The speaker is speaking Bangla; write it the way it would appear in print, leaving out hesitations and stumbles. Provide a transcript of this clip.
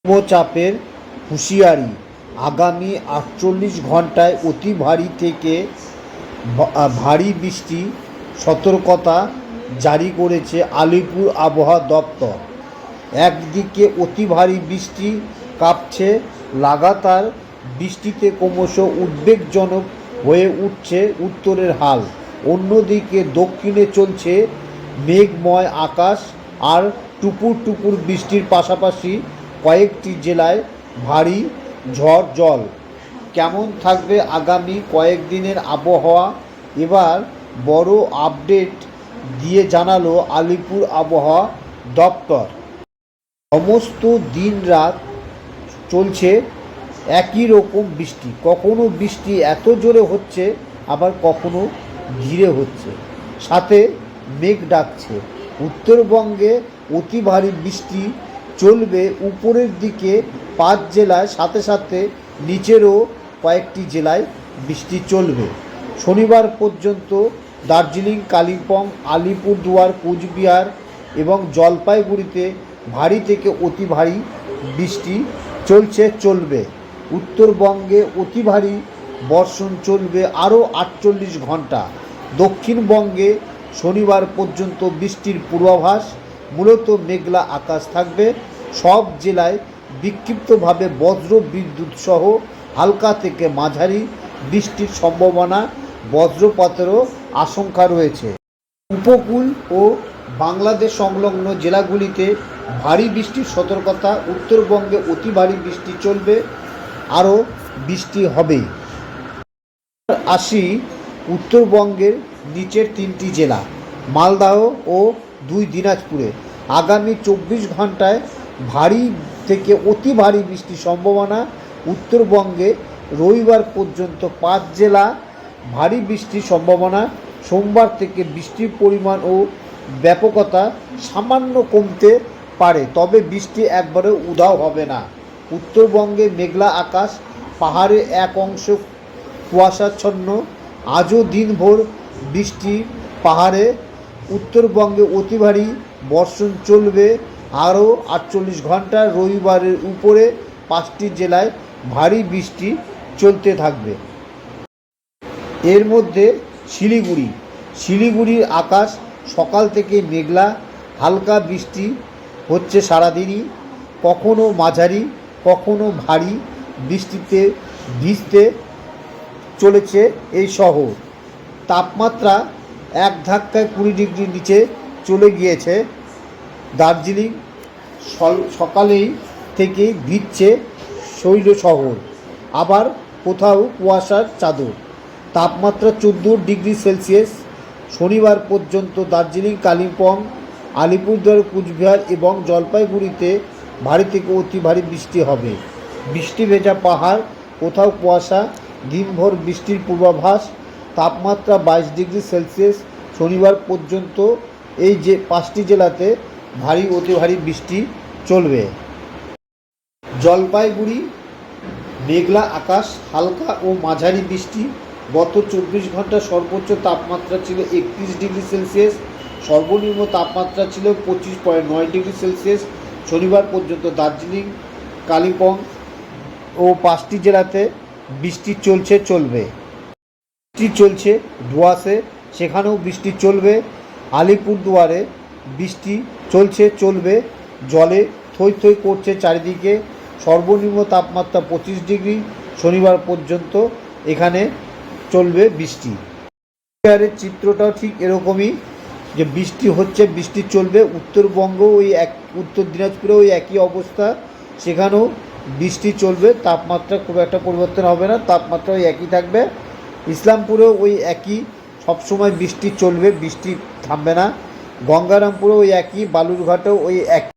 নিম্নচাপের হুঁশিয়ারি, আগামী ৪৮ ঘণ্টায় অতি ভারী থেকে ভারী বৃষ্টির সতর্কতা জারি করেছে আলিপুর আবহাওয়া দপ্তর। একদিকে অতি ভারী বৃষ্টি কাঁপছে, লাগাতার বৃষ্টিতে ক্রমশ উদ্বেগজনক হয়ে উঠছে উত্তরের হাল। অন্যদিকে দক্ষিণে চলছে মেঘময় আকাশ আর টুপুর টুপুর বৃষ্টির পাশাপাশি কয়েকটি জেলায় ভারী ঝড় জল। কেমন থাকবে আগামী কয়েকদিনের আবহাওয়া, এবার বড় আপডেট দিয়ে জানালো আলিপুর আবহাওয়া দপ্তর। সমস্ত দিন রাত চলছে একই রকম বৃষ্টি, কখনো বৃষ্টি এত জোরে হচ্ছে, আবার কখনো ধীরে হচ্ছে, সাথে মেঘ ডাকছে। উত্তরবঙ্গে অতি ভারী বৃষ্টি চলবে উপরের দিকে 5 জেলায়, সাথে সাথে নিচেরও কয়েকটি জেলায় বৃষ্টি চলবে। শনিবার পর্যন্ত দার্জিলিং, কালিম্পং, আলিপুরদুয়ার, কোচবিহার এবং জলপাইগুড়িতে ভারী থেকে অতি ভারী বৃষ্টি চলবে। উত্তরবঙ্গে অতি ভারী বর্ষণ চলবে আরও ৪৮ ঘণ্টা। দক্ষিণবঙ্গে শনিবার পর্যন্ত বৃষ্টির পূর্বাভাস, মূলত মেঘলা আকাশ থাকবে। সব জেলায় বিক্ষিপ্তভাবে বজ্র বিদ্যুৎ সহ হালকা থেকে মাঝারি বৃষ্টির সম্ভাবনা, বজ্রপাতেরও আশঙ্কা রয়েছে। উপকূল ও বাংলাদেশ সংলগ্ন জেলাগুলিতে ভারী বৃষ্টির সতর্কতা। উত্তরবঙ্গে অতি ভারী বৃষ্টি চলবে, আরও বৃষ্টি হবে। আসি উত্তরবঙ্গের নিচের 3টি জেলা, মালদহ ও 2 দিনাজপুরে। আগামী 24 ঘণ্টায় ভারী থেকে অতি ভারী বৃষ্টির সম্ভাবনা। উত্তরবঙ্গে রবিবার পর্যন্ত 5 জেলা ভারী বৃষ্টির সম্ভাবনা। সোমবার থেকে বৃষ্টির পরিমাণ ও ব্যাপকতা সামান্য কমতে পারে, তবে বৃষ্টি একবারে উধাও হবে না। উত্তরবঙ্গে মেঘলা আকাশ, পাহাড়ে এক অংশ কুয়াশাচ্ছন্ন, আজও দিনভর বৃষ্টি পাহাড়ে। উত্তরবঙ্গে অতি ভারী বর্ষণ চলবে আরও 48 ঘণ্টা। রবিবারের উপরে 5টি জেলায় ভারী বৃষ্টি চলতে থাকবে। এর মধ্যে শিলিগুড়ির আকাশ সকাল থেকে মেঘলা, হালকা বৃষ্টি হচ্ছে সারাদিনই, কখনো মাঝারি কখনো ভারী বৃষ্টিতে ভিজতে চলেছে এই শহর। তাপমাত্রা এক ধাক্কায় 20 ডিগ্রি নিচে চলে গিয়েছে। দার্জিলিং সকালেই থেকে ভিজছে শৈল শহর, আবার কোথাও কুয়াশার চাদর। তাপমাত্রা 14 ডিগ্রি সেলসিয়াস। শনিবার পর্যন্ত দার্জিলিং, কালিম্পং, আলিপুরদুয়ার, কোচবিহার এবং জলপাইগুড়িতে ভারী থেকে অতি ভারী বৃষ্টি হবে। বৃষ্টি ভেজা পাহাড়, কোথাও কুয়াশা, দিনভর বৃষ্টির পূর্বাভাস। তাপমাত্রা 22 ডিগ্রি সেলসিয়াস। শনিবার পর্যন্ত এই যে 5টি জেলাতে ভারী অতি ভারী বৃষ্টি চলবে। জলপাইগুড়ি মেঘলা আকাশ, হালকা ও মাঝারি বৃষ্টি। গত 24 ঘন্টা সর্বোচ্চ তাপমাত্রা ছিল 31 ডিগ্রি সেলসিয়াস, সর্বনিম্ন তাপমাত্রা ছিল 25.9 ডিগ্রি সেলসিয়াস। শনিবার পর্যন্ত দার্জিলিং, কালিম্পং ও 5টি জেলাতে বৃষ্টি চলবে। বৃষ্টি চলছে ডুয়ার্সে, সেখানেও বৃষ্টি চলবে। আলিপুরদুয়ারে বৃষ্টি চলবে, জলে থই থই করছে চারিদিকে। সর্বনিম্ন তাপমাত্রা 25 ডিগ্রি। শনিবার পর্যন্ত এখানে চলবে বৃষ্টি। বিহারের চিত্রটাও ঠিক এরকমই, যে বৃষ্টি হচ্ছে, বৃষ্টি চলবে। উত্তরবঙ্গ উত্তর দিনাজপুরে ওই একই অবস্থা, সেখানেও বৃষ্টি চলবে। তাপমাত্রা খুব একটা পরিবর্তন হবে না, তাপমাত্রা ওই একই থাকবে। ইসলামপুরেও ওই একই, সবসময় বৃষ্টি চলবে, বৃষ্টি থামবে না। গঙ্গারামপুরেও ওই একই, বালুরঘাটেও ওই একই।